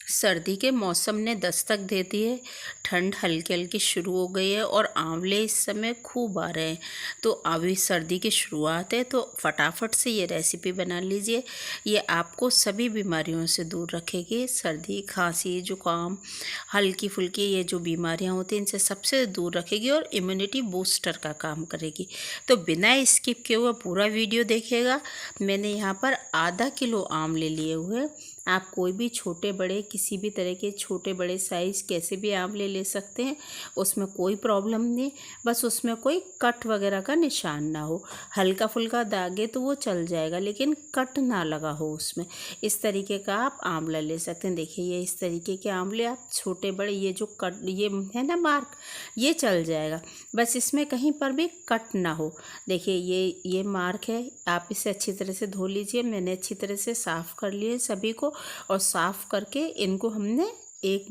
सर्दी के मौसम ने दस्तक दे दी है। ठंड हल्की हल्की शुरू हो गई है और आंवले इस समय खूब आ रहे हैं। तो अभी सर्दी की शुरुआत है, तो फटाफट से ये रेसिपी बना लीजिए। ये आपको सभी बीमारियों से दूर रखेगी। सर्दी, खांसी, जुकाम, हल्की फुल्की ये जो बीमारियां होती हैं इनसे सबसे दूर रखेगी और इम्यूनिटी बूस्टर का काम करेगी। तो बिना स्किप किए हुए पूरा वीडियो देखिएगा। मैंने यहाँ पर आधा किलो आंवले लिए हुए। आप कोई भी छोटे बड़े किसी भी तरह के छोटे बड़े साइज़ कैसे भी आंवले ले सकते हैं, उसमें कोई प्रॉब्लम नहीं। बस उसमें कोई कट वगैरह का निशान ना हो। हल्का फुल्का दागे तो वो चल जाएगा, लेकिन कट ना लगा हो उसमें। इस तरीके का आप आंवला ले सकते हैं। देखिए ये इस तरीके के आंवले आप छोटे बड़े, ये जो कट ये है ना मार्क, ये चल जाएगा। बस इसमें कहीं पर भी कट ना हो। देखिए ये मार्क है। आप इसे अच्छी तरह से धो लीजिए। मैंने अच्छी तरह से साफ़ कर लिए सभी को, और साफ़ करके इनको हमने एक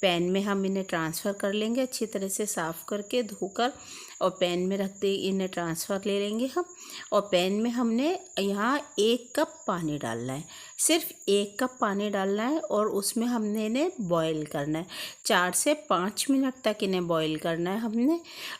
पैन में हम इन्हें ट्रांसफ़र कर लेंगे। अच्छी तरह से साफ़ करके धोकर और पैन में रखते इन्हें ट्रांसफ़र ले लेंगे हम। और पैन में हमने यहाँ 1 कप पानी डालना है। सिर्फ 1 कप पानी डालना है और उसमें हमने इन्हें बॉईल करना है। 4 से 5 मिनट तक इन्हें बॉईल करना है हमने।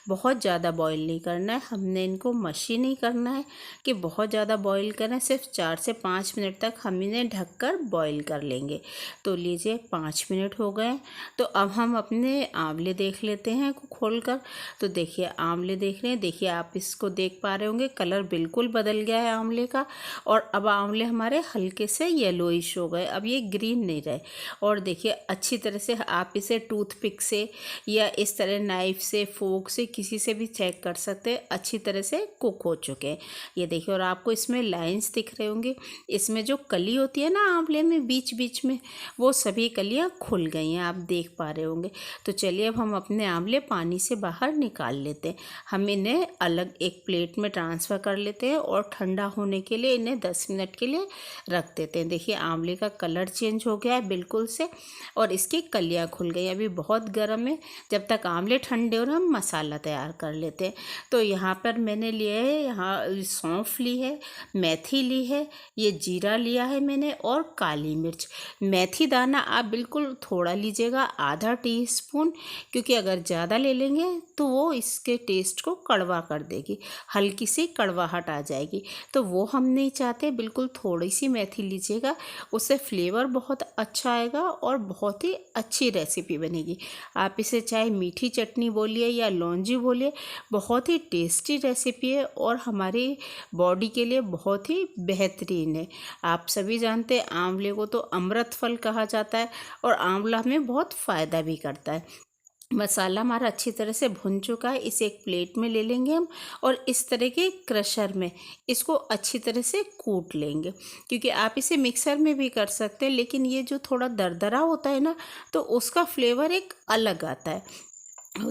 बहुत ज़्यादा बॉईल नहीं करना है हमने, इनको मशी नहीं करना है कि बहुत ज़्यादा बॉईल करें। सिर्फ 4 से 5 मिनट तक हम इन्हें ढककर बॉईल कर लेंगे। तो लीजिए 5 मिनट हो गए। तो अब हम अपने आंवले देख लेते हैं खोल कर। तो देखिए आंवले देख रहे हैं। देखिए आप इसको देख पा रहे होंगे, कलर बिल्कुल बदल गया है आंवले का। और अब आंवले हमारे हल्के से येलोइश हो गए, अब ये ग्रीन नहीं रहे। और देखिए अच्छी तरह से आप इसे टूथपिक से या इस तरह नाइफ से, फोक से, किसी से भी चेक कर सकते हैं। अच्छी तरह से कुक हो चुके हैं ये देखिए। और आपको इसमें लाइंस दिख रहे होंगे। इसमें जो कली होती है ना आंवले में बीच बीच में, वो सभी कलियां खुल गई हैं, आप देख पा रहे होंगे। तो चलिए अब हम अपने आंवले पानी से बाहर निकाल लेते हैं। हम इन्हें अलग एक प्लेट में ट्रांसफ़र कर लेते हैं और ठंडा होने के लिए इन्हें 10 मिनट के लिए रख देते हैं। देखिए आंवले का कलर चेंज हो गया है बिल्कुल से, और इसकी कलियां खुल गई। अभी बहुत गर्म है। जब तक आंवले ठंडे हो रहे हम मसाला तैयार कर लेते हैं। तो यहाँ पर मैंने लिया है, यहाँ सौंफ ली है, मेथी ली है, ये जीरा लिया है मैंने, और काली मिर्च। मेथी दाना आप बिल्कुल थोड़ा लीजिएगा, आधा टीस्पून, क्योंकि अगर ज़्यादा ले लेंगे तो वो इसके टेस्ट को कड़वा कर देगी, हल्की सी कड़वाहट आ जाएगी। तो वो हम नहीं चाहते। बिल्कुल थोड़ी सी मेथी लीजिएगा, उससे फ्लेवर बहुत अच्छा आएगा और बहुत ही अच्छी रेसिपी बनेगी। आप इसे चाहे मीठी चटनी बोलिए या लौंजी बोलिए, बहुत ही टेस्टी रेसिपी है और हमारी बॉडी के लिए बहुत ही बेहतरीन है। आप सभी जानते हैं आंवले को तो अमृत फल कहा जाता है, और आंवला हमें बहुत फ़ायदा भी करता है। मसाला हमारा अच्छी तरह से भुन चुका है। इसे एक प्लेट में ले लेंगे हम, और इस तरह के क्रशर में इसको अच्छी तरह से कूट लेंगे। क्योंकि आप इसे मिक्सर में भी कर सकते हैं, लेकिन ये जो थोड़ा दरदरा होता है ना, तो उसका फ्लेवर एक अलग आता है।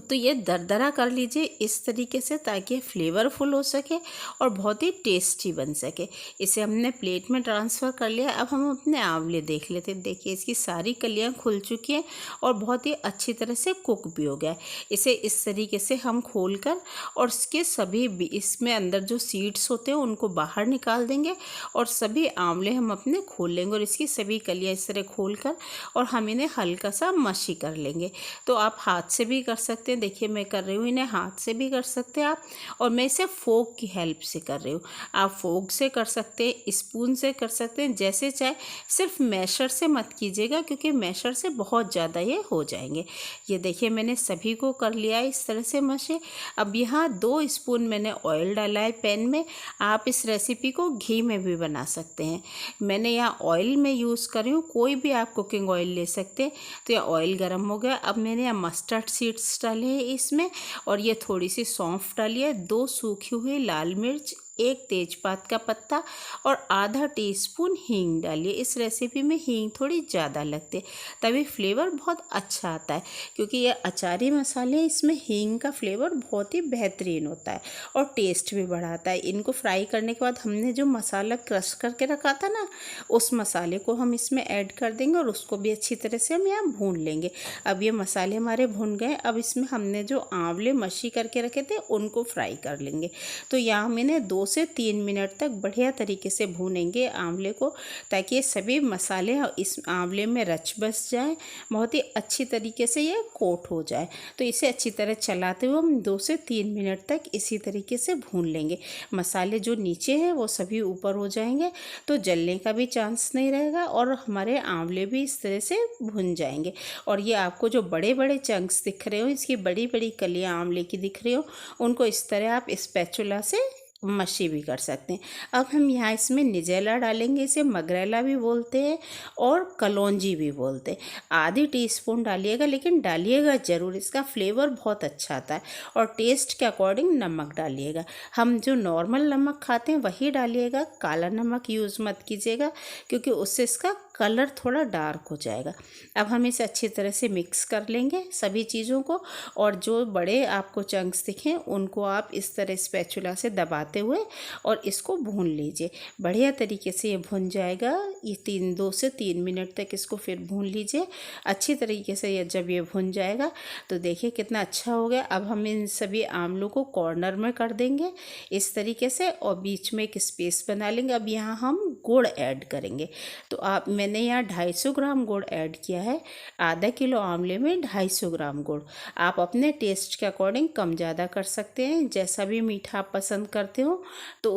तो ये दरदरा कर लीजिए इस तरीके से, ताकि फ्लेवरफुल हो सके और बहुत ही टेस्टी बन सके। इसे हमने प्लेट में ट्रांसफ़र कर लिया। अब हम अपने आंवले देख लेते हैं। देखिए इसकी सारी कलियां खुल चुकी हैं और बहुत ही अच्छी तरह से कुक भी हो गया है। इसे इस तरीके से हम खोल कर, और इसके सभी इसमें अंदर जो सीड्स होते हैं उनको बाहर निकाल देंगे, और सभी आंवले हम अपने खोल लेंगे। और इसकी सभी कलियाँ इस तरह खोल कर, और हम इन्हें हल्का सा मशी कर लेंगे। तो आप हाथ से भी कर सकते हैं। देखिए मैं कर रही हूँ, इन्हें हाथ से भी कर सकते हैं आप, और मैं इसे फोक की हेल्प से कर रही हूँ। आप फोक से कर सकते हैं, स्पून से कर सकते हैं, जैसे चाहे। सिर्फ मैशर से मत कीजिएगा, क्योंकि मैशर से बहुत ज़्यादा ये हो जाएंगे। ये देखिए मैंने सभी को कर लिया है इस तरह से मशे। अब यहाँ 2 स्पून मैंने ऑयल डाला है पैन में। आप इस रेसिपी को घी में भी बना सकते हैं। मैंने यहाँ ऑयल में यूज़ कर रही हूँ, कोई भी आप कुकिंग ऑयल ले सकते हैं। तो यह ऑयल गर्म हो गया। अब मैंने यहाँ मस्टर्ड सीड्स डाले हैं इसमें, और ये थोड़ी सी सौंफ डाली है, 2 सूखी हुई लाल मिर्च, 1 तेजपात का पत्ता, और आधा टीस्पून हींग डालिए। इस रेसिपी में हींग थोड़ी ज़्यादा लगती है, तभी फ्लेवर बहुत अच्छा आता है। क्योंकि ये अचारी मसाले हैं, इसमें हींग का फ्लेवर बहुत ही बेहतरीन होता है और टेस्ट भी बढ़ाता है। इनको फ्राई करने के बाद हमने जो मसाला क्रश करके रखा था ना, उस मसाले को हम इसमें ऐड कर देंगे, और उसको भी अच्छी तरह से हम यहाँ भून लेंगे। अब ये मसाले हमारे भुन गए। अब इसमें हमने जो आंवले मशी करके रखे थे उनको फ्राई कर लेंगे। तो यहाँ मैंने 2 से 3 मिनट तक बढ़िया तरीके से भूनेंगे आंवले को, ताकि ये सभी मसाले इस आंवले में रच बस जाए, बहुत ही अच्छी तरीके से ये कोट हो जाए। तो इसे अच्छी तरह चलाते हुए हम 2 से 3 मिनट तक इसी तरीके से भून लेंगे। मसाले जो नीचे हैं वो सभी ऊपर हो जाएंगे, तो जलने का भी चांस नहीं रहेगा और हमारे आंवले भी इस तरह से भुन जाएंगे। और ये आपको जो बड़े बड़े चंक्स दिख रहे हो, इसकी बड़ी बड़ी कलियां आंवले की दिख रही हो, उनको इस तरह आप स्पैचुला से मशी भी कर सकते हैं। अब हम यहाँ इसमें निजेला डालेंगे, इसे मगरेला भी बोलते हैं और कलौंजी भी बोलते हैं। आधी टीस्पून डालिएगा, लेकिन डालिएगा ज़रूर, इसका फ्लेवर बहुत अच्छा आता है। और टेस्ट के अकॉर्डिंग नमक डालिएगा, हम जो नॉर्मल नमक खाते हैं वही डालिएगा, काला नमक यूज़ मत कीजिएगा, क्योंकि उससे इसका कलर थोड़ा डार्क हो जाएगा। अब हम इसे अच्छी तरह से मिक्स कर लेंगे सभी चीज़ों को, और जो बड़े आपको चंक्स दिखें उनको आप इस तरह स्पैचुला से दबाते हुए और इसको भून लीजिए। बढ़िया तरीके से ये भुन जाएगा। ये 2 से 3 मिनट तक इसको फिर भून लीजिए अच्छी तरीके से। जब ये भुन जाएगा तो देखिए कितना अच्छा हो गया। अब हम इन सभी आमलों को कॉर्नर में कर देंगे इस तरीके से, और बीच में एक स्पेस बना लेंगे। अब यहाँ हम गुड़ ऐड करेंगे, तो मैंने यहाँ 250 ग्राम गुड़ ऐड किया है। आधा किलो आंवले में 250 ग्राम गुड़। आप अपने टेस्ट के अकॉर्डिंग कम ज़्यादा कर सकते हैं, जैसा भी मीठा आप पसंद करते हो तो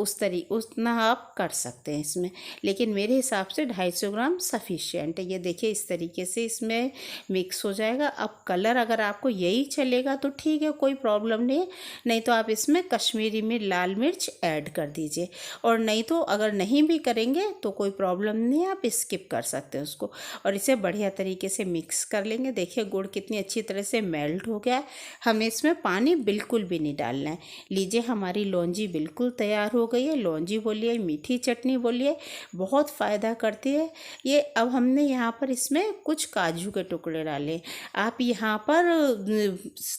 उतना आप कर सकते हैं इसमें, लेकिन मेरे हिसाब से 250 ग्राम सफिशिएंट है। ये देखिए इस तरीके से इसमें मिक्स हो जाएगा। अब कलर अगर आपको यही चलेगा तो ठीक है, कोई प्रॉब्लम नहीं है, नहीं तो आप इसमें कश्मीरी में लाल मिर्च ऐड कर दीजिए, और नहीं तो अगर नहीं भी करेंगे तो कोई प्रॉब्लम नहीं है, आप स्किप कर सकते हैं उसको। और इसे बढ़िया तरीके से मिक्स कर लेंगे। देखिए गुड़ कितनी अच्छी तरह से मेल्ट हो गया है। हमें इसमें पानी बिल्कुल भी नहीं डालना है। लीजिए हमारी लौंजी बिल्कुल तैयार हो गई है। लौंजी बोलिए, मीठी चटनी बोलिए, बहुत फ़ायदा करती है ये। अब हमने यहाँ पर इसमें कुछ काजू के टुकड़े डाले। आप यहाँ पर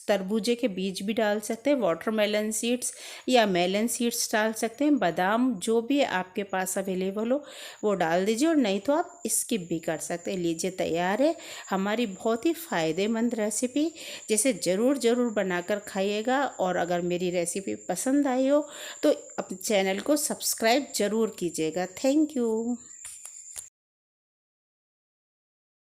तरबूजे के बीज भी डाल सकते हैं, वाटरमेलन सीड्स या मेलन सीड्स डाल सकते हैं, बादाम जो भी आपके पास अवेलेबल हो वो डाल दीजिए, और नहीं तो आप स्किप भी कर सकते हैं। लीजिए तैयार है हमारी बहुत ही फ़ायदेमंद रेसिपी, जिसे ज़रूर बनाकर खाइएगा। और अगर मेरी रेसिपी पसंद आई हो तो अपने चैनल को सब्सक्राइब ज़रूर कीजिएगा। Thank you.